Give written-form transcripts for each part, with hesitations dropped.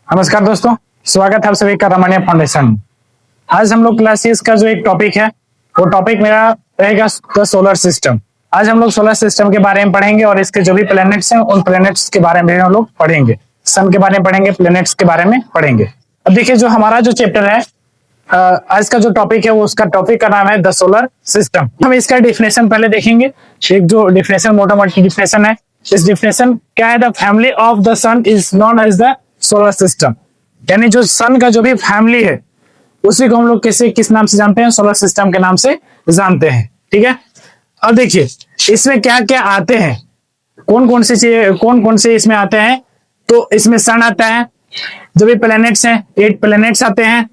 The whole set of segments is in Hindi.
नमस्कार दोस्तों, स्वागत है आप सभी का रमणीय फाउंडेशन। आज हम लोग क्लासेस का जो एक टॉपिक है वो टॉपिक मेरा रहेगा द सोलर सिस्टम। आज हम लोग सोलर सिस्टम के बारे में पढ़ेंगे और इसके जो भी प्लैनेट्स हैं उन प्लैनेट्स के बारे में हम लोग पढ़ेंगे। सन के बारे में पढ़ेंगे, प्लैनेट्स के बारे में पढ़ेंगे। अब देखिए, जो हमारा जो चैप्टर है आज का जो टॉपिक है वो उसका टॉपिक का नाम है द सोलर सिस्टम। हम इसका डिफिनेशन पहले देखेंगे। एक जो डिफिनेशन, मोटा मोटी डिफिनेशन है। इस डिफिनेशन क्या है? The family of the sun is known as the solar system. यानी जो सन का जो भी फैमिली है उसी को हम लोग किस नाम से जानते हैं? सोलर सिस्टम के नाम से जानते हैं। ठीक है। अब देखिए इसमें क्या क्या आते हैं, कौन कौन सी चीजें, कौन कौन से इसमें आते हैं। तो इसमें सन आता है, जो भी प्लैनेट्स हैं 8 प्लैनेट्स आते हैं,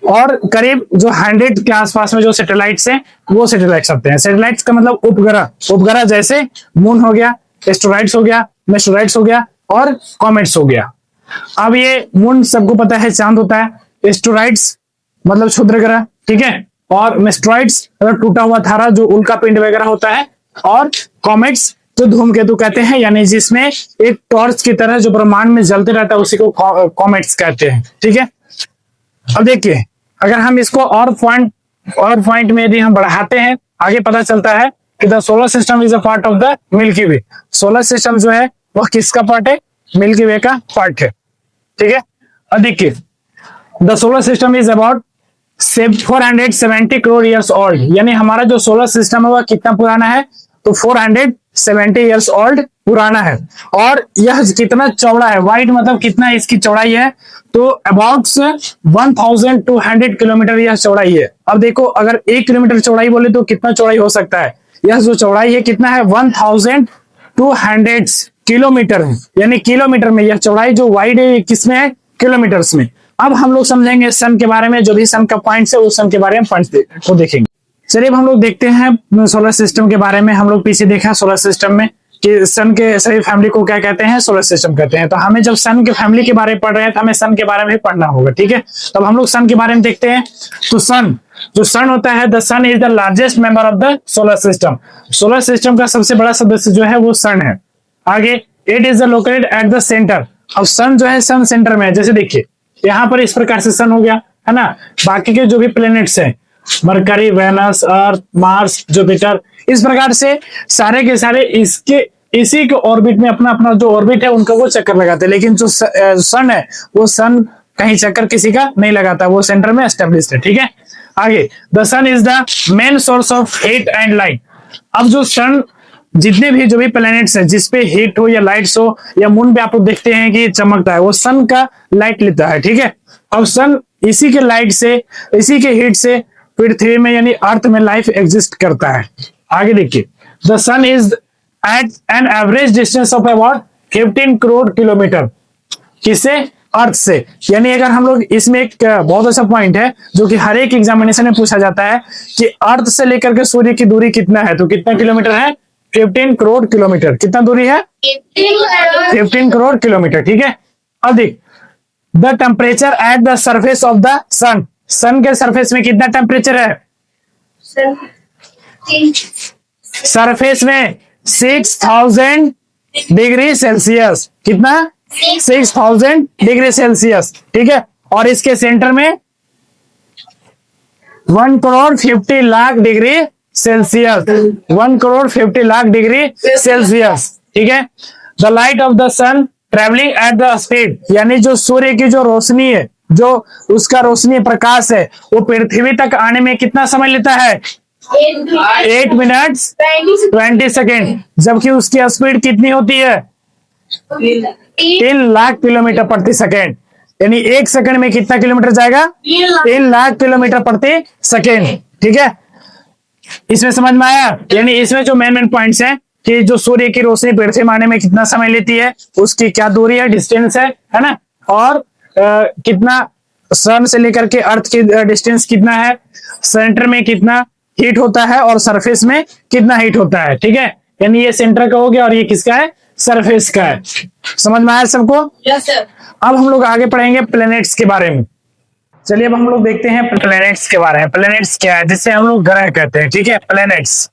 और करीब जो 100 के आसपास में जो सैटेलाइट्स हैं वो सैटेलाइट्स आते हैं। सैटेलाइट्स का मतलब उपग्रह। उपग्रह जैसे मून हो गया, एस्टेरॉइड्स हो गया, मेस्टरॉइड्स हो गया और कॉमेट्स हो गया। अब ये मून सबको पता है चांद होता है, एस्टेरॉइड्स मतलब क्षुद्र ग्रह, ठीक है, और मेस्टरॉइड्स मतलब टूटा हुआ तारा जो उल्का पिंड वगैरह होता है, और कॉमेट्स जो धूमकेतु कहते हैं, यानी जिसमें एक टॉर्च की तरह जो ब्रह्मांड में जलते रहता है उसी को कॉमेट्स कहते हैं। ठीक है। अब देखिए, अगर हम इसको और पॉइंट में यदि हम बढ़ाते हैं, आगे पता चलता है कि the solar system is a part of the milky way. Solar system जो है वह किसका पार्ट है? मिल्की वे का पार्ट है। ठीक है। अब देखिए, the solar system is about 470 crore years old. यानी हमारा जो सोलर सिस्टम है वह कितना पुराना है? तो 470 ईयर्स ओल्ड पुराना है। और यह कितना चौड़ा है? वाइड मतलब कितना इसकी चौड़ाई है? तो अबाउट 1200 किलोमीटर यह चौड़ाई है। अब देखो, अगर 1 किलोमीटर चौड़ाई बोले तो कितना चौड़ाई हो सकता है? यह जो चौड़ाई है कितना है? 1200 किलोमीटर है। यानी किलोमीटर में यह चौड़ाई जो वाइड है किसमें है? किलोमीटर्स में। अब हम लोग समझेंगे सन के बारे में, जो भी सन का पॉइंट्स है उस सन के बारे में पॉइंट्स को देखेंगे। चलिए अब हम लोग देखते हैं सोलर सिस्टम के बारे में। हम लोग पीछे देखा सोलर सिस्टम में कि सन के सभी फैमिली को क्या कहते हैं? सोलर सिस्टम कहते हैं। तो हमें जब सन के फैमिली के बारे में पढ़ रहे हैं तो हमें सन के बारे में भी पढ़ना होगा। ठीक है। तब हम लोग सन के बारे में देखते हैं। तो सन, जो सन होता है, the sun is the largest member of the solar system. Solar system का सबसे बड़ा सदस्य जो है वो सन है। आगे, it is located at the centre. अब सन जो है सन सेंटर में है। जैसे देखिए यहाँ पर इस प्रकार से सन हो गया है ना। बाकी के जो भी प्लैनेट्स हैं, मरकरी, वेनस, अर्थ, मार्स, जुपिटर, इस प्रकार से सारे के सारे इसी के ऑर्बिट में अपना अपना जो ऑर्बिट है उनका वो चक्कर लगाते हैं। लेकिन जो सन है वो सन कहीं चक्कर किसी का नहीं लगाता, वो सेंटर में एस्टेब्लिश्ड है। ठीक है। आगे, the sun is the main source of heat and light. अब जो सन, जितने भी जो भी प्लैनेट्स है जिसपे हीट हो या लाइट्स हो, या मून पे आप लोग देखते हैं कि चमकता है, वो सन का लाइट लेता है। ठीक है। अब सन इसी के लाइट से, इसी के हीट से पृथ्वी में यानी अर्थ में लाइफ एग्जिस्ट करता है। आगे देखिए, the sun is at an average distance of about 15 crore kilometre. किससे? अर्थ से। यानी अगर हम लोग, इसमें एक बहुत अच्छा पॉइंट है जो कि हर एक एग्जामिनेशन में पूछा जाता है कि अर्थ से लेकर के सूर्य की दूरी कितना है? तो कितना किलोमीटर है? 15 करोड़ किलोमीटर। कितना दूरी है? 15 करोड़ किलोमीटर। ठीक है। अब देख, the temperature at the surface of the sun. Sun के सरफेस में कितना टेम्परेचर है? सरफेस में 6000 डिग्री सेल्सियस। कितना? 6000 डिग्री सेल्सियस। ठीक है। और इसके सेंटर में 1 crore 50 lakh degree celsius. 1 crore 50 lakh degree celsius. ठीक है। The light of the sun travelling at the speed, यानी जो सूर्य की जो रोशनी है, जो उसका रोशनी प्रकाश है, वो पृथ्वी तक आने में कितना समय लेता है? 8 मिनट 20 सेकेंड। जबकि उसकी स्पीड कितनी होती है? 3 लाख किलोमीटर प्रति सेकेंड। यानी 1 सेकंड में कितना किलोमीटर जाएगा? 3 लाख किलोमीटर प्रति सेकेंड। ठीक है। इसमें समझ में आया? यानी इसमें जो मेन पॉइंट्स हैं कि जो सूर्य की रोशनी पृथ्वी में आने में कितना समय लेती है, उसकी क्या दूरी है, डिस्टेंस है ना, और कितना सन से लेकर के अर्थ की डिस्टेंस कितना है, सेंटर में कितना हीट होता है और सरफेस में कितना हीट होता है। ठीक है। यानी ये सेंटर का हो गया और ये किसका है? सरफेस का है। समझ में आया सबको? Yes sir. अब हम लोग आगे पढ़ेंगे प्लैनेट्स के बारे में। चलिए अब हम लोग देखते हैं प्लैनेट्स के बारे में। प्लैनेट्स क्या है? जिससे हम लोग ग्रह कहते हैं। ठीक है, प्लैनेट्स।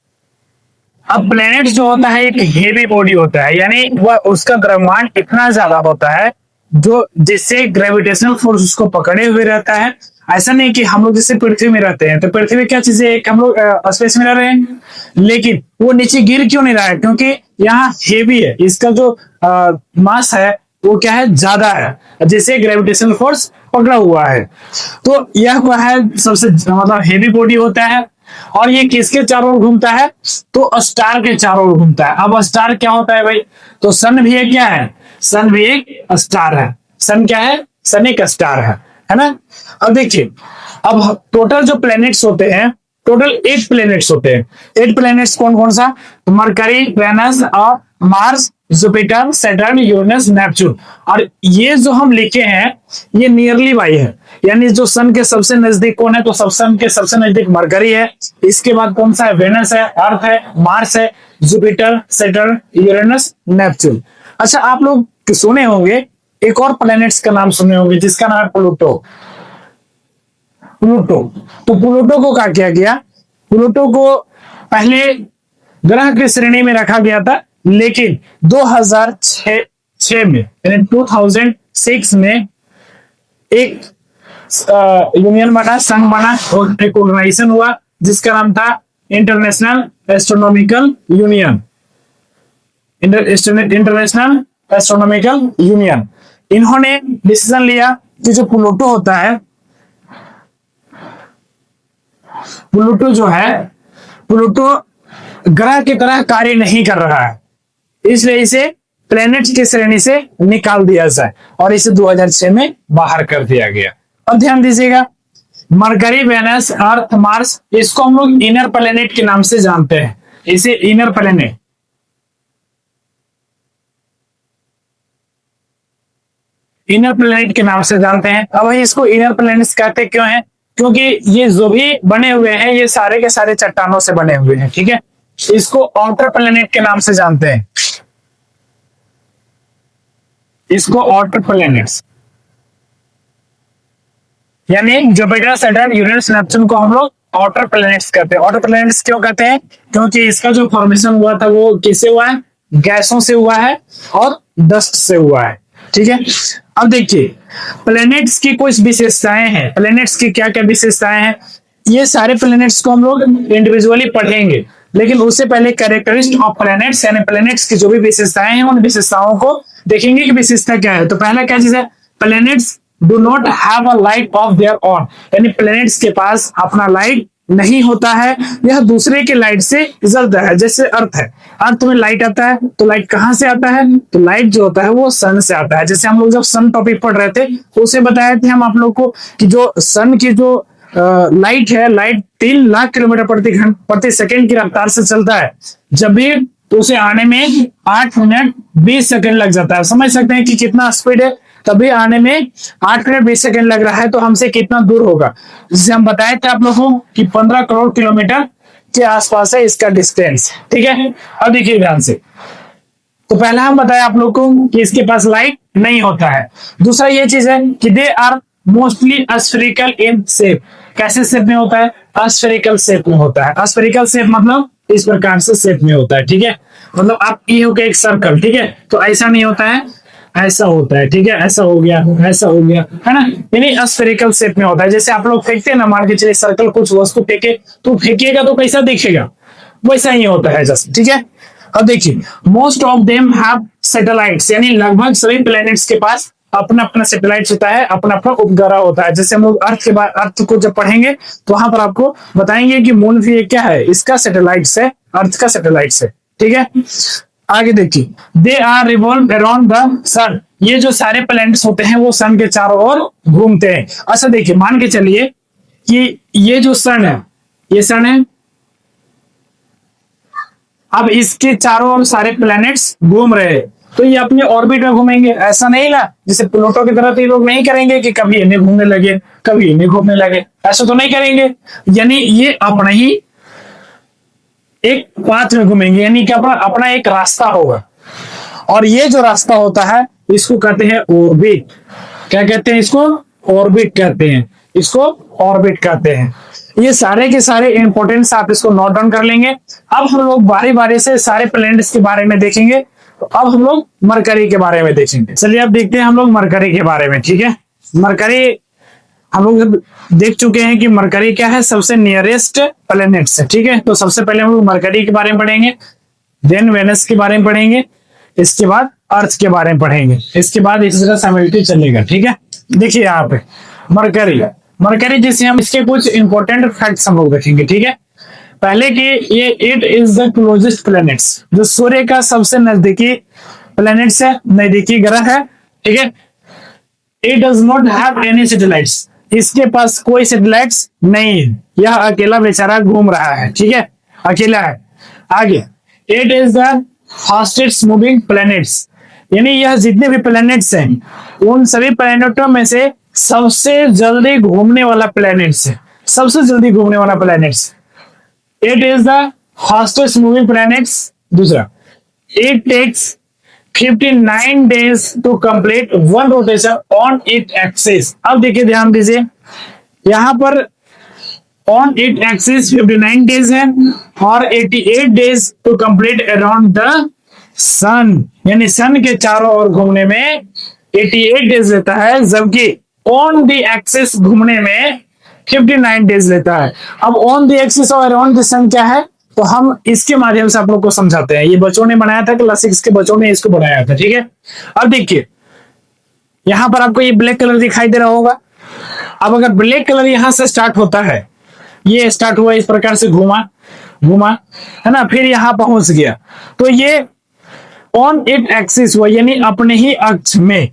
अब प्लैनेट्स जो होता है एक हेवी बॉडी होता है, यानी वह उसका द्रव्यमान इतना ज्यादा होता है जो जिससे ग्रेविटेशनल फोर्स उसको पकड़े हुए रहता है। ऐसा नहीं कि हम लोग जैसे पृथ्वी में रहते हैं तो पृथ्वी क्या चीज है, एक हम लोग स्पेस में रह रहे हैं, लेकिन वो नीचे गिर क्यों नहीं रहा है? क्योंकि यहाँ हेवी है, इसका जो मास है वो क्या है, ज्यादा है, जिससे ग्रेविटेशनल फोर्स पकड़ा हुआ है। तो यह क्या है, सबसे मतलब हेवी बॉडी होता है। और ये किसके चारों ओर घूमता है? तो स्टार के चारों ओर घूमता है। अब स्टार क्या होता है भाई? तो सन भी एक क्या है? सन भी एक स्टार है। सन क्या है? सन एक स्टार है ना। अब देखिए, अब टोटल जो प्लैनेट्स होते हैं, टोटल 8 प्लैनेट्स होते हैं। 8 प्लैनेट्स कौन कौन सा? मरकरी, वेनस और Mars, Jupiter, Saturn, Uranus, Neptune. और ये जो हम लिखे हैं ये नियरली बाई है, यानी जो सन के सबसे नजदीक कौन है? तो सब सन के सबसे नजदीक मरकरी है। इसके बाद कौन सा है? वेनस है, अर्थ है, मार्स है, जुपिटर, सैटर्न, यूरेनस, नेपच्यून। अच्छा, आप लोग सुने होंगे एक और प्लैनेट्स का नाम सुने होंगे जिसका नाम है प्लूटो। प्लूटो, तो प्लूटो को क्या किया गया? प्लूटो को पहले ग्रह की श्रेणी में रखा गया था, लेकिन 2006 में यानी 2006 में एक यूनियन बना, संघ बना और एक ऑर्गेनाइजेशन हुआ जिसका नाम था international astronomical union. International astronomical union. इन्होंने डिसीजन लिया कि जो प्लूटो होता है, प्लूटो जो है, प्लूटो ग्रह की तरह कार्य नहीं कर रहा है, इसलिए इसे प्लैनेट्स की श्रेणी से निकाल दिया जाए और इसे 2006 में बाहर कर दिया गया। अब ध्यान दीजिएगा, मरकरी, वेनस, अर्थ, मार्स, इसको हम लोग इनर प्लैनेट के नाम से जानते हैं। इसे इनर प्लैनेट, इनर प्लैनेट के नाम से जानते हैं। अब इसको इनर प्लैनेट्स कहते क्यों हैं? क्योंकि ये जो भी बने हुए हैं ये सारे के सारे चट्टानों से बने हुए हैं, ठीक है। इसको आउटर प्लैनेट के नाम से जानते हैं, इसको आउटर प्लैनेट्स, यानी जुपिटर, सैटर्न, यूरेनस, नेपच्यून को हम लोग आउटर प्लैनेट्स कहते हैं। आउटर प्लैनेट्स क्यों कहते हैं? क्योंकि इसका जो फॉर्मेशन हुआ था वो किससे हुआ है? गैसों से हुआ है और डस्ट से हुआ है, ठीक है। अब देखिए, प्लैनेट्स की कुछ विशेषताएं हैं। प्लैनेट्स की क्या क्या विशेषताएं हैं? ये सारे प्लैनेट्स को हम लोग इंडिविजुअली पढ़ेंगे, लेकिन उससे पहले कैरेक्टरिस्टिक ऑफ प्लैनेट्स यानी प्लैनेट्स की जो भी विशेषताएं हैं उन विशेषताओं को देखेंगे कि विशेषता क्या है। तो पहला क्या चीज है? Planets do not have a light of their own, यानी प्लैनेट्स के पास अपना लाइट नहीं होता है, यह दूसरे के लाइट से जलता है। जैसे अर्थ है, अर्थ में लाइट आता है तो लाइट कहां से आता है? तो लाइट जो होता है वो सन से आता है। जैसे हम लोग जब सन टॉपिक पढ़ रहे थे तो उसे बताए थे हम आप लोग को कि जो सन की जो लाइट है, लाइट 3 लाख किलोमीटर प्रति सेकंड की रफ्तार से चलता है, जब भी तो उसे आने में 8 मिनट 20 सेकंड लग जाता है। समझ सकते हैं कि कितना स्पीड है। तभी आने में 8 मिनट 20 सेकंड लग रहा है तो हमसे कितना दूर होगा? जिसे हम बताए थे आप लोगों को कि 15 करोड़ किलोमीटर के आसपास है इसका डिस्टेंस, ठीक है। अब देखिए ध्यान से, तो पहला हम बताया आप लोग को कि इसके पास लाइट नहीं होता है। दूसरा ये चीज है कि they are mostly spherical in shape. कैसे शेप में होता है? स्फेरिकल शेप में होता है। स्फेरिकल शेप मतलब इस प्रकार से शेप में होता है, ठीक है। मतलब आप ये हो गया एक सर्कल, ठीक है, तो ऐसा नहीं होता है, ऐसा होता है, ठीक है। ऐसा हो गया, ऐसा हो गया, है ना, यानी स्फेरिकल शेप में होता है। जैसे आप लोग फेंकते हैं ना, मान के चलिए सर्कल कुछ वस्तु फेंके तो फेंकिएगा तो कैसा दिखेगा? वैसा ही होता है जस्ट, ठीक है। अब देखिए, most of them have satellites, यानी लगभग सभी प्लैनेट्स के पास अपना अपना सैटेलाइट होता है, अपना अपना उपग्रह होता है। जैसे हम लोग अर्थ के बाद अर्थ को जब पढ़ेंगे तो वहां पर आपको बताएंगे कि मून भी क्या है, इसका सैटेलाइट है, अर्थ का सैटेलाइट है, ठीक है। आगे देखिए, they are revolve around the sun. ये जो सारे प्लैनेट्स होते हैं वो सन के चारों ओर घूमते हैं। अच्छा देखिए, मान के चलिए कि ये जो सन है, ये सन है, अब इसके चारों ओर सारे प्लैनेट्स घूम रहे हैं तो ये अपने ऑर्बिट में घूमेंगे। ऐसा नहीं ना जैसे प्लूटो की तरह तो ये लोग नहीं करेंगे कि कभी इन्हें घूमने लगे कभी इन्हें घूमने लगे, ऐसा तो नहीं करेंगे। यानी ये अपना ही एक पाथ में घूमेंगे, यानी कि अपना अपना एक रास्ता होगा। और ये जो रास्ता होता है इसको कहते हैं ऑर्बिट। क्या कहते हैं इसको? ऑर्बिट कहते हैं, इसको ऑर्बिट कहते हैं। ये सारे के सारे इंपॉर्टेंट्स आप इसको नोट डाउन कर लेंगे। अब हम लोग बारी बारी से सारे प्लैनेट्स के बारे में देखेंगे तो अब हम लोग मरकरी के बारे में देखेंगे। चलिए अब देखते हैं हम लोग मरकरी के बारे में। ठीक है, मरकरी हम लोग देख चुके हैं कि मरकरी क्या है, सबसे नियरेस्ट प्लेनेट है। ठीक है, तो सबसे पहले हम लोग मरकरी के बारे में पढ़ेंगे, देन वेनस के बारे में पढ़ेंगे, इसके बाद अर्थ के बारे में पढ़ेंगे, इसके बाद इसी तरह सिमिलरिटी चलेगा। ठीक है, देखिए यहाँ पे मरकरी, मरकरी जिसे हम इसके कुछ इंपॉर्टेंट फैक्ट्स हम लोग देखेंगे। ठीक है, पहले कि ये it is the closest planets, जो सूर्य का सबसे नजदीकी प्लैनेट्स है, नजदीकी ग्रह है। ठीक है, it does not have any satellites, इसके पास कोई सैटेलाइट्स नहीं है, यह अकेला बेचारा घूम रहा है। ठीक है, अकेला है। आगे, it is the fastest moving planets, यानी यह जितने भी प्लैनेट्स हैं उन सभी प्लैनेटों में से सबसे जल्दी घूमने वाला प्लैनेट्स है, सबसे जल्दी घूमने वाला planets. It is the fastest moving planets. दूसरा, it takes 59 days to complete one rotation on it axis. अब देखिए, ध्यान दीजिए, यहां पर ऑन इट एक्सिस 59 days है और 88 days to complete around the sun, यानी सन के चारों ओर घूमने में 88 days लेता है, जबकि ऑन द एक्सिस घूमने में 59 days लेता है। अब ऑन द एक्सिस और अराउंड द सन क्या है, तो हम इसके माध्यम से आप लोग को समझाते हैं। ये बच्चों ने बनाया था, क्लास 6 के बच्चों ने इसको बनाया था। ठीक है, अब देखिए यहां पर आपको ये ब्लैक कलर दिखाई दे रहा होगा। अब अगर ब्लैक कलर यहां से स्टार्ट होता है, ये स्टार्ट हुआ इस प्रकार से, घूमा घूमा, है ना, फिर यहां पहुंच गया, तो ये ऑन इट एक्सिस हुआ, यानी अपने ही अक्ष में।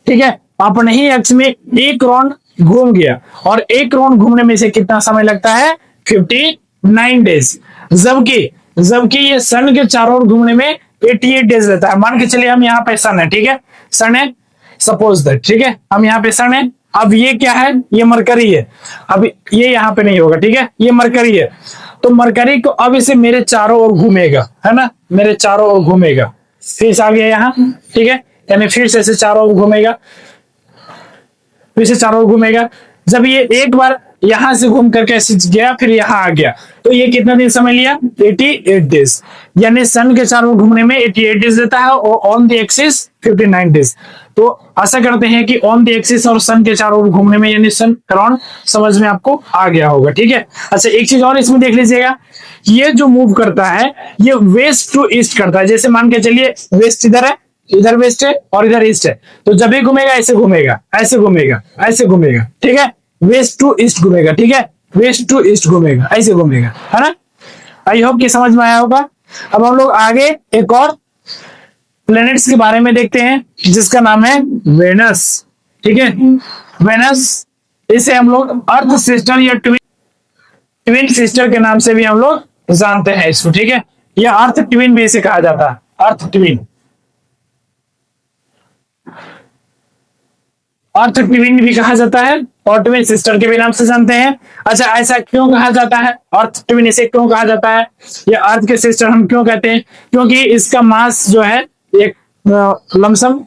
ठीक है, अपने ही अक्ष में एक राउंड घूम गया, और एक राउंड घूमने में से कितना समय लगता है, 59 days, जबकि ये सन के चारों ओर घूमने में 88 days लेता है। मान के चलिए हम यहाँ पे सन है, ठीक है, सन है, सपोज दैट, ठीक है, हम यहाँ पे सन है। अब ये क्या है, ये मरकरी है, अब ये यहाँ पे नहीं होगा। ठीक है, ये मरकरी है, तो मरकरी को अब इसे मेरे चारों ओर घूमेगा, है ना, मेरे चारों ओर घूमेगा, फिर से आ गया यहाँ। ठीक है, यानी फिर से चारों ओर घूमेगा, फिर से चारों ओर घूमेगा। जब ये एक बार यहां से घूम करके ऐसे गया, फिर यहाँ आ गया, तो ये कितना दिन समय लिया, 88 days, यानी सन के चारों ओर घूमने में 88 days देता है और ऑन द एक्सिस 59 days। तो आशा करते हैं कि ऑन द एक्सिस और सन के चारों ओर घूमने में, यानी सन अराउंड, समझ में आपको आ गया होगा। ठीक है, अच्छा एक चीज और इसमें देख लीजिएगा, ये जो मूव करता है ये वेस्ट टू ईस्ट करता है। जैसे मान के चलिए वेस्ट इधर है, इधर वेस्ट है और इधर ईस्ट है, तो जब भी घूमेगा ऐसे घूमेगा, ऐसे घूमेगा, ऐसे घूमेगा। ठीक है, वेस्ट टू ईस्ट घूमेगा। ठीक है, वेस्ट टू ईस्ट घूमेगा, ऐसे घूमेगा, है ना। आई होप कि समझ में आया होगा। अब हम लोग आगे एक और प्लैनेट्स के बारे में देखते हैं, जिसका नाम है वेनस। ठीक है, वेनस, इसे हम लोग अर्थ सिस्टर या ट्विन सिस्टर के नाम से भी हम लोग जानते हैं इसको। ठीक है, यह अर्थ ट्विन भी इसे कहा जाता है, अर्थ ट्विन, अर्थ ट्विन भी कहा जाता है और ट्विन सिस्टर के भी नाम से जानते हैं। अच्छा, ऐसा क्यों कहा जाता है, अर्थ ट्विन इसे क्यों कहा जाता है, या अर्थ के सिस्टर हम क्यों कहते हैं, क्योंकि इसका मास जो है एक लमसम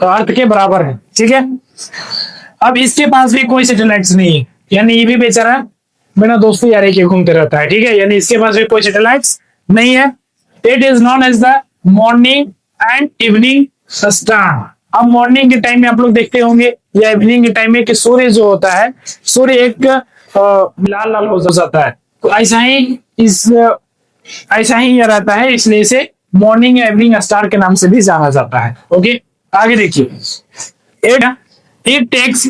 अर्थ के बराबर है। ठीक है, अब इसके पास भी कोई सैटेलाइट्स नहीं है, यानी ये भी बेचारा बिना दोस्ती यारी के घूमते रहता है। ठीक है, यानी इसके पास भी कोई सैटेलाइट्स नहीं है। It is known as the morning and evening star. अब मॉर्निंग के टाइम में आप लोग देखते होंगे या इवनिंग के टाइम में कि सूर्य जो होता है, सूर्य एक लाल लाल हो जाता है, तो ऐसा ही यह रहता है, इसलिए इसे मॉर्निंग या इवनिंग स्टार के नाम से भी जाना जाता है। ओके, आगे देखिए, it takes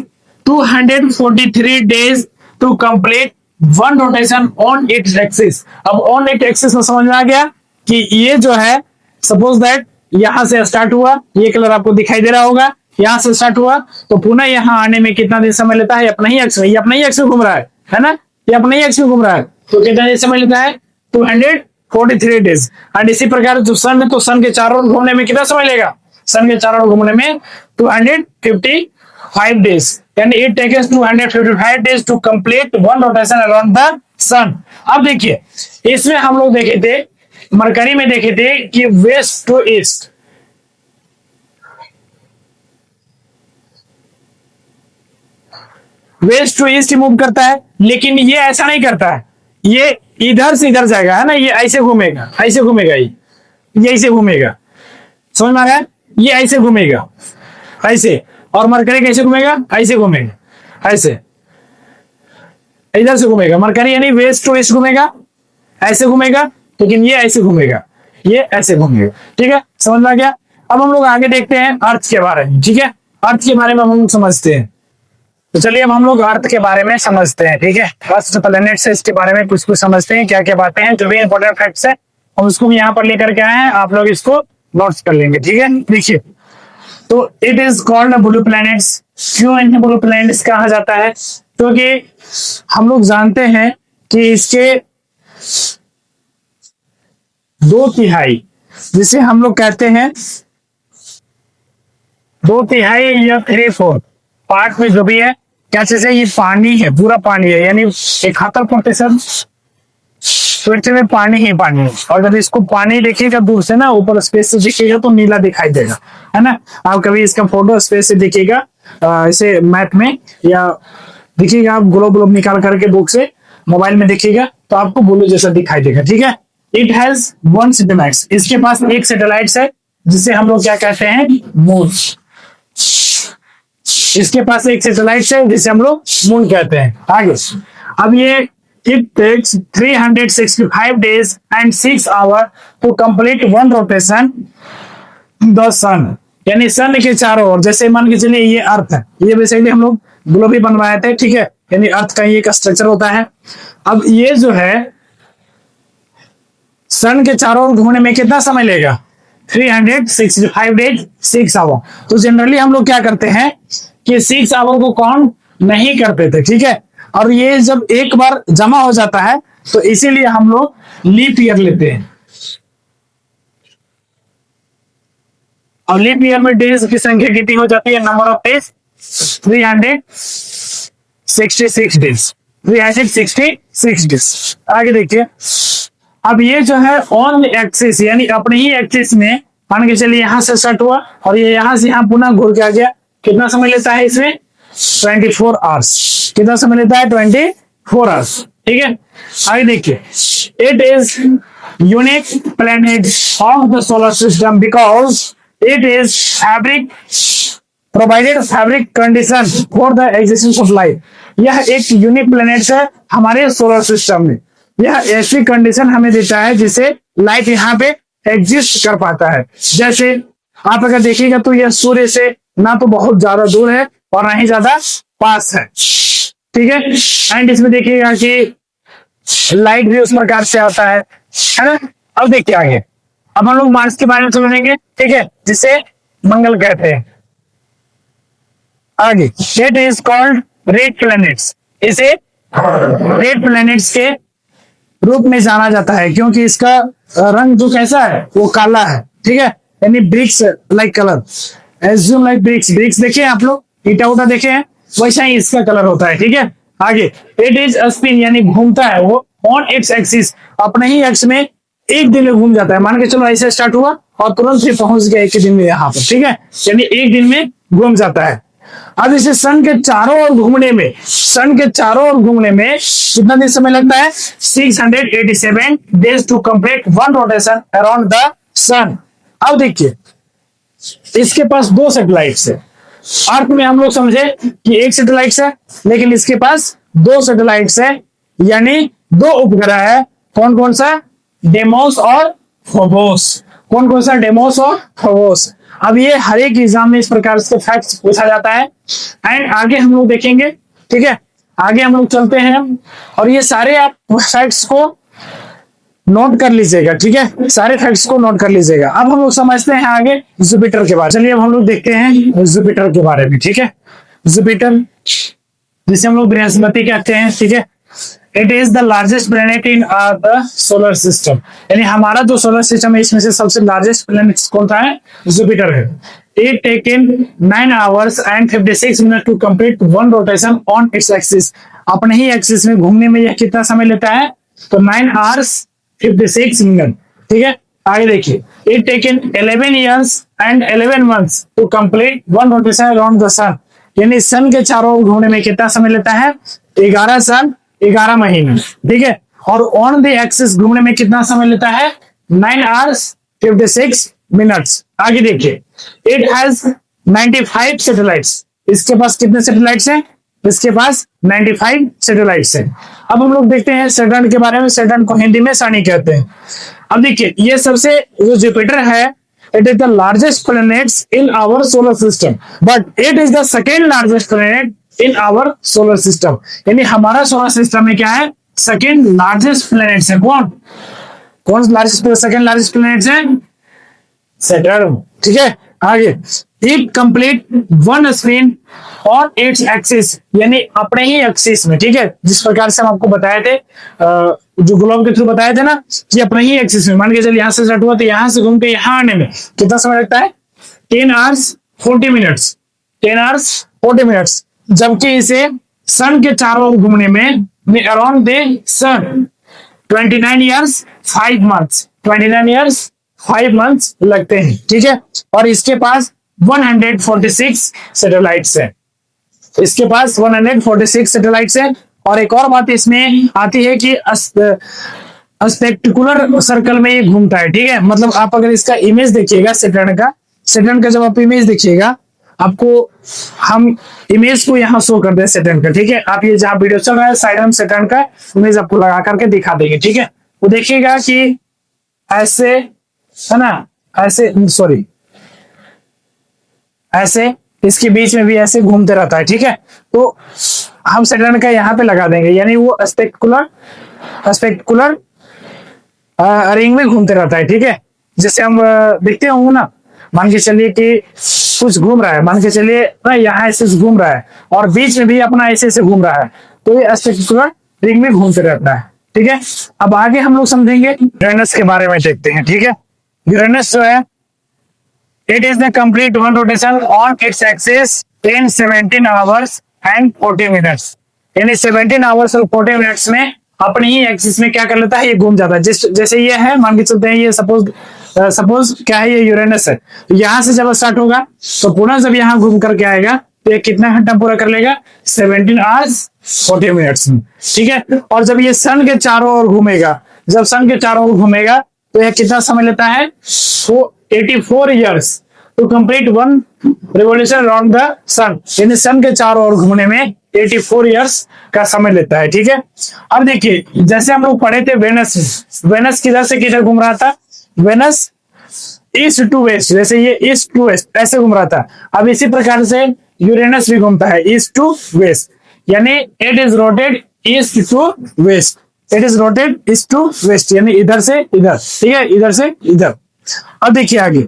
243 days to complete one rotation on its axis. अब ऑन इट एक्सिस में समझ में आ गया कि ये जो है, सपोज दैट यहां से स्टार्ट हुआ, ये कलर आपको दिखाई दे रहा होगा, यहां से स्टार्ट हुआ तो पुनः यहां आने में कितना दिन समय लेता है, अपना ही अक्ष में, ये अपना ही अक्ष में घूम रहा है ना, ये अपने ही अक्ष में घूम रहा है, तो कितना दिन समय लेता है, 243 days। एंड इसी प्रकार जो सन है, तो सन के चारों ओर घूमने में कितना समय लेगा, सन के चारों ओर घूमने में 255 days, यानी it takes 255 days to complete one rotation around the sun. अब देखिए, इसमें हम लोग देखे थे, मरकरी में देखे थे कि west to east, west to east move करता है, लेकिन ये ऐसा नहीं करता है, ये इधर से इधर जाएगा, है ना, ये ऐसे घूमेगा, ऐसे घूमेगा, ये ऐसे घूमेगा। समझ में आ गया? ये ऐसे घूमेगा, ऐसे, और मरकरी कैसे घूमेगा? ऐसे घूमेगा, ऐसे, इधर से घूमेगा। मरकरी यानी वेस्ट टू ईस्ट घूमेगा, ऐसे घूमेगा, लेकिन ये ऐसे घूमेगा, ये ऐसे घूमेगा। ठीक है, समझ में आ गया? अब हम लोग आगे देखते हैं अर्थ के बारे में। ठीक है, अर्थ के बारे में हम लोग समझते हैं। तो चलिए अब हम लोग अर्थ के बारे में समझते हैं। ठीक है, फर्स्ट प्लेनेट से इसके बारे में कुछ कुछ समझते हैं, क्या क्या बातें हैं, जो भी इंपॉर्टेंट फैक्ट्स है हम उसको यहाँ पर लेकर के आए हैं, आप लोग इसको नोट्स कर लेंगे। ठीक है, देखिए, तो it is called blue planets. क्यों इन्हें ब्लू प्लैनेट्स कहा जाता है? क्योंकि हम लोग जानते हैं कि इसके 2/3, जिसे हम लोग कहते हैं 2/3 या 3/4 पार्ट में जो भी है, क्या चीज है? ये पानी है, पूरा पानी है, यानी 71% पृथ्वी में पानी ही पानी है। और जब इसको पानी देखिएगा दूर से ना, ऊपर स्पेस से दिखेगा तो नीला दिखाई देगा, है ना? आप कभी इसका फोटो स्पेस से दिखेगा ऐसे मैप में, या दिखेगा आप ग्लोब निकाल करके बुक से, मोबाइल में देखिएगा तो आपको ब्लू जैसा दिखाई देगा। ठीक है, इट हैज 1 सैटेलाइट। इसके पास एक सैटेलाइट है जिसे हम लोग क्या कहते हैं? मून। इसके पास एक सैटेलाइट है जिसे हम लोग मून कहते हैं। आगे, अब ये it takes 365 days and 6 hours to complete one rotation the sun। यानी सन के चारों ओर, जैसे मान के चलिए ये अर्थ है, ये बेसिकली हम लोग ग्लोब ही बनवाए थे। ठीक है, यानी अर्थ का ये एक स्ट्रक्चर होता है। अब ये जो है सन के चारों ओर घूमने में कितना समय लेगा? 365 डेज 6 आवर। तो जनरली हम लोग क्या करते हैं कि 6 आवर को काउंट नहीं करते थे। ठीक है, और ये जब एक बार जमा हो जाता है तो इसीलिए हम लोग लीप ईयर लेते हैं। और लीप ईयर में डेज की संख्या कितनी हो जाती है? Number of days 366 days, 366 days. आगे देखिए, अब ये जो है ऑन एक्सिस, यानी अपने ही एक्सिस में, मान के चलिए यहां से स्टार्ट हुआ और ये यहां से यहां पुनः घूर के आ गया। कितना समय लेता है इसमें? 24 आवर्स। कितना समय लेता है? 24 आवर्स। ठीक है, आगे देखिए, it is unique planet of the solar system because it is fabric provided fabric condition for the existence of life. यह एक यूनिक प्लैनेट है हमारे सोलर सिस्टम में। यह ऐसी कंडीशन हमें देता है जिससे लाइफ यहाँ पे एग्जिस्ट कर पाता है। जैसे आप अगर देखिएगा तो यह सूर्य से ना तो बहुत ज्यादा दूर है और ना ही ज्यादा पास है। ठीक है, एंड इसमें देखिएगा कि लाइट भी उस प्रकार से आता है ना? अब देखिए आगे, अब हम लोग मार्स के बारे में समझेंगे। ठीक है, जिसे मंगल कहते हैं। आगे, it is called red planets. इसे रेड प्लैनेट्स के रूप में जाना जाता है क्योंकि इसका रंग जो कैसा है? वो काला है। ठीक है, यानी bricks like colour, assume like bricks. Bricks देखे आप लोग, ईटा उटा देखे हैं, वैसा ही इसका कलर होता है। ठीक है, आगे, इट इज स्पिन, यानी घूमता है वो ऑन इट्स एक्सिस, अपने ही एक्स में एक दिन में घूम जाता है। मान के चलो ऐसे स्टार्ट हुआ और तुरंत फिर पहुंच गया एक दिन में यहाँ पर। ठीक है, यानी एक दिन में घूम जाता है। अब इसे सन के चारों ओर घूमने में, सन के चारों ओर घूमने में कितना दिन समय लगता है? 687 days to complete one rotation around the sun. अब देखिए, इसके पास 2 सैटेलाइट्स है। अर्थ में हम लोग समझे कि एक सैटेलाइट है, लेकिन इसके पास 2 सैटेलाइट्स है, यानी 2 उपग्रह है। कौन कौन सा? डेमोस और फोबोस। कौन कौन सा? डेमोस और फोबोस। अब ये हर एक एग्जाम में इस प्रकार से फैक्ट्स पूछा जाता है, एंड आगे हम लोग देखेंगे। ठीक है, आगे हम लोग चलते हैं और ये सारे आप फैक्ट्स को नोट कर लीजिएगा। ठीक है, सारे फैक्ट्स को नोट कर लीजिएगा। अब हम लोग समझते हैं आगे जुपिटर के बारे में। चलिए अब हम लोग देखते हैं जुपिटर के बारे में। ठीक है, जुपिटर जिसे हम लोग बृहस्पति कहते हैं। ठीक है, it is the largest planet in the solar system, यानी हमारा जो सोलर सिस्टम है इसमें से सबसे लार्जेस्ट प्लेनेट कौन सा है? जुपिटर है। It taken 9 hours and 56 minutes to complete one rotation on its axis. अपने ही एक्सिस में घूमने में यह कितना समय लेता है? तो 9 hours 56 minutes। ठीक है, आगे देखिए, it taken 11 years and 11 months to complete one rotation around the sun. यानी सन के चारों ओर घूमने में कितना समय लेता है? 11 साल 11 महीने। ठीक है, और ऑन द एक्सिस घूमने में कितना समय लेता है? 9 hours 56 मिनट्स। आगे देखिए, इट हैज 95 सैटेलाइट्स। इसके पास कितने सैटेलाइट्स हैं? इसके पास 95 सैटेलाइट्स हैं। अब हम लोग देखते हैं सैटर्न के बारे में। सैटर्न को हिंदी में शनि कहते हैं। अब देखिए, ये सबसे जो जुपिटर है, it is the largest planets in our solar system, but it is the second largest planet in our solar system। यानी हमारा सोलर सिस्टम में क्या है? सेकेंड लार्जेस्ट प्लैनेट्स है। कौन कौन लार्जेस्ट सेकेंड लार्जेस्ट प्लैनेट्स है? सैटर्न। ठीक है, आगे, इट कंप्लीट वन स्पिन और इट्स एक्सिस, यानी अपने ही एक्सिस में। ठीक है, जिस प्रकार से हम आपको बताए थे, जो ग्लोब के थ्रू बताए थे ना, कि अपने ही एक्सिस में, मान के चलिए यहाँ से स्टार्ट हुआ तो यहाँ से घूम के यहाँ आने में कितना समय लगता है? 10 hours 40 minutes। 10 hours 40 minutes। जबकि इसे सन के चारों ओर घूमने में around the sun 29 years 5 months। 29 years 5 months लगते हैं। ठीक है, और इसके पास 146 सैटेलाइट्स है। इसके पास 146 सैटेलाइट्स है। और एक और बात इसमें आती है कि स्पेक्टिकुलर सर्कल में ये घूमता है। ठीक है, मतलब आप अगर इसका इमेज देखिएगा सैटर्न का जब आप इमेज देखिएगा, आपको हम इमेज को यहाँ शो कर दे सैटर्न का। ठीक है, आप ये जहां वीडियो चल रहा है साइड में सैटर्न का इमेज आपको लगा करके दिखा देंगे। ठीक है, वो देखिएगा कि ऐसे है ना, ऐसे सॉरी, ऐसे इसके बीच में भी ऐसे घूमते रहता है। ठीक है, तो हम सैटर्न का यहाँ पे लगा देंगे, यानी वो स्पेक्टिकुलर रिंग में घूमते रहता है। ठीक है, जैसे हम देखते होंगे ना, मान के चलिए कि कुछ घूम रहा है, मान के चलिए ना यहाँ ऐसे घूम रहा है और बीच में भी अपना ऐसे ऐसे घूम रहा है, तो ये स्पेक्टिकुलर रिंग में घूमते रहता है। ठीक है, अब आगे हम लोग समझेंगे यूरेनस के बारे में देखते हैं। ठीक है, यूरेनस जो है, it is the complete one rotation on its axis in 17 hours and 40 minutes। यानी 17 hours और 40 minutes में अपनी ही एक्सिस में क्या कर लेता है? ये घूम जाता है। जैसे ये है, मान के चलते हैं, ये सपोज क्या है? ये यूरेनस है। यहाँ से जब स्टार्ट होगा तो पुनः जब यहाँ घूम करके आएगा तो ये कितना घंटा पूरा कर लेगा? 17 hours 40 minutes में। ठीक है, और जब ये सन के चारों ओर घूमेगा, जब सन के चारों ओर घूमेगा तो यह कितना समय लेता है? 84 years to complete one revolution around the sun. यानी सन के चारों ओर घूमने में 84 years का समय लेता है। ठीक है, अब देखिए, जैसे हम लोग पढ़े थे वेनस किधर से किधर घूम रहा था? वेनस ईस्ट टू वेस्ट, जैसे ये ईस्ट टू वेस्ट ऐसे घूम रहा था। अब इसी प्रकार से यूरेनस भी घूमता है ईस्ट टू वेस्ट, यानी it is rotated east to west. It is rotated east to west, यानी इधर से इधर। ठीक है, इधर से इधर। अब देखिए आगे,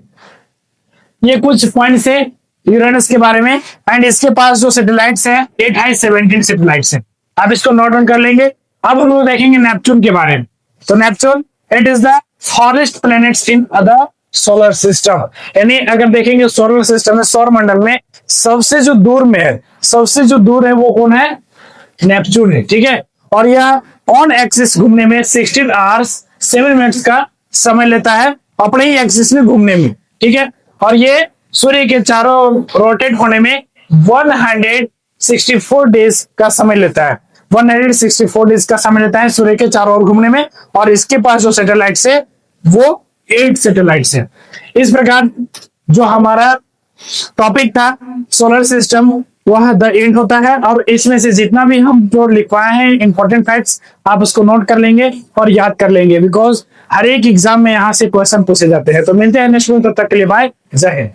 ये कुछ पॉइंट्स है यूरेनस के बारे में। एंड इसके पास जो सैटेलाइट्स है, 8 है 17 सैटेलाइट्स है। आप इसको नोट डाउन कर लेंगे। अब हम लोग देखेंगे नेपच्यून के बारे में। तो Neptune, it is the forest planets in other solar system. यानी अगर देखेंगे सोलर सिस्टम में, सौर मंडल में सबसे जो दूर में है, सबसे जो दूर है वो कौन है? नेपच्यून है। ठीक है, और यह ऑन एक्सिस घूमने में 16 hours 7 minutes का समय लेता है, अपने ही एक्सिस में घूमने में। ठीक है, और ये सूर्य के चारों रोटेट होने में 164 डेज का समय लेता है। 164 डेज का समय लेता है सूर्य के चारों ओर घूमने में। और इसके पास जो सैटेलाइट्स है वो 8 सैटेलाइट्स है। इस प्रकार जो हमारा टॉपिक था सोलर सिस्टम, वह द एंड होता है। और इसमें से जितना भी हम जो लिखवाए हैं इंपॉर्टेंट फैक्ट्स, आप उसको नोट कर लेंगे और याद कर लेंगे, बिकॉज हर एक एग्जाम में यहाँ से क्वेश्चन पूछे जाते हैं। तो मिलते हैं नेक्स्ट में, तब तक के लिए बाय, जय हिंद।